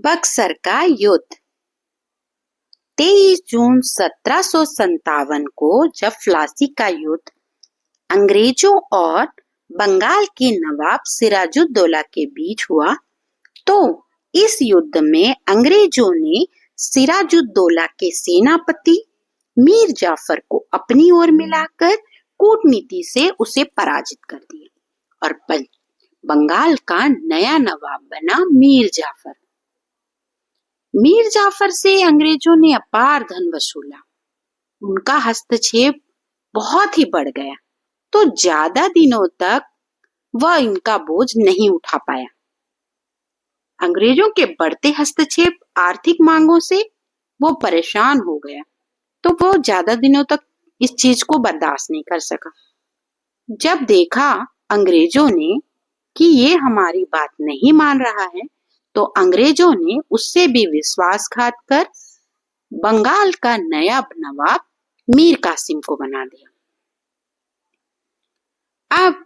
बक्सर का युद्ध। 23 जून 1757 को जब प्लासी का युद्ध अंग्रेजों और बंगाल के नवाब सिराजुद्दौला के बीच हुआ, तो इस युद्ध में अंग्रेजों ने सिराजुद्दौला के सेनापति मीर जाफर को अपनी ओर मिलाकर कूटनीति से उसे पराजित कर दिया और बंगाल का नया नवाब बना मीर जाफर। मीर जाफर से अंग्रेजों ने अपार धन वसूला। उनका हस्तक्षेप बहुत ही बढ़ गया, तो ज्यादा दिनों तक वह इनका बोझ नहीं उठा पाया। अंग्रेजों के बढ़ते हस्तक्षेप आर्थिक मांगों से वो परेशान हो गया, तो वो ज्यादा दिनों तक इस चीज को बर्दाश्त नहीं कर सका। जब देखा अंग्रेजों ने कि ये हमारी बात नहीं मान रहा है, तो अंग्रेजों ने उससे भी विश्वासघात कर बंगाल का नया नवाब मीर कासिम को बना दिया। अब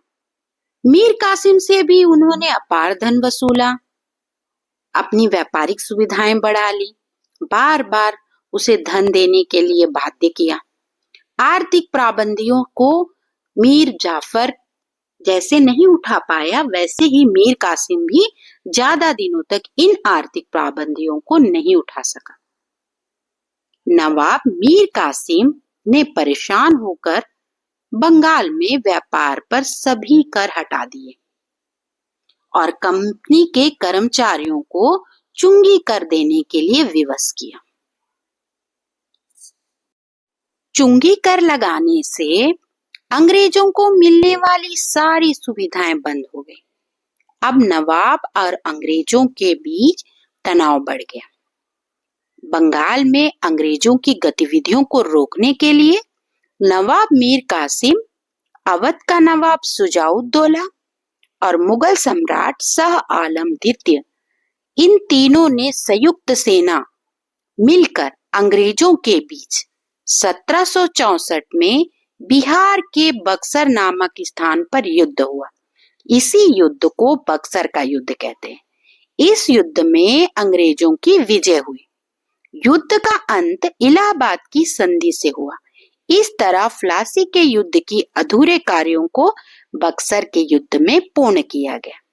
मीर कासिम से भी उन्होंने अपार धन वसूला, अपनी व्यापारिक सुविधाएं बढ़ा ली, बार बार उसे धन देने के लिए बाध्य किया। आर्थिक पाबंदियों को मीर जाफर जैसे नहीं उठा पाया, वैसे ही मीर कासिम भी ज्यादा दिनों तक इन आर्थिक पाबंदियों को नहीं उठा सका। नवाब मीर कासिम ने परेशान होकर बंगाल में व्यापार पर सभी कर हटा दिए और कंपनी के कर्मचारियों को चुंगी कर देने के लिए विवश किया। चुंगी कर लगाने से अंग्रेजों को मिलने वाली सारी सुविधाएं बंद हो गई। अब नवाब और अंग्रेजों के बीच तनाव बढ़ गया। बंगाल में अंग्रेजों की गतिविधियों को रोकने के लिए नवाब मीर कासिम, अवध का नवाब शुजाउद्दौला और मुगल सम्राट शाह आलम द्वितीय, इन तीनों ने संयुक्त सेना मिलकर अंग्रेजों के बीच 1764 में बिहार के बक्सर नामक स्थान पर युद्ध हुआ। इसी युद्ध को बक्सर का युद्ध कहते हैं। इस युद्ध में अंग्रेजों की विजय हुई। युद्ध का अंत इलाहाबाद की संधि से हुआ। इस तरह प्लासी के युद्ध की अधूरे कार्यों को बक्सर के युद्ध में पूर्ण किया गया।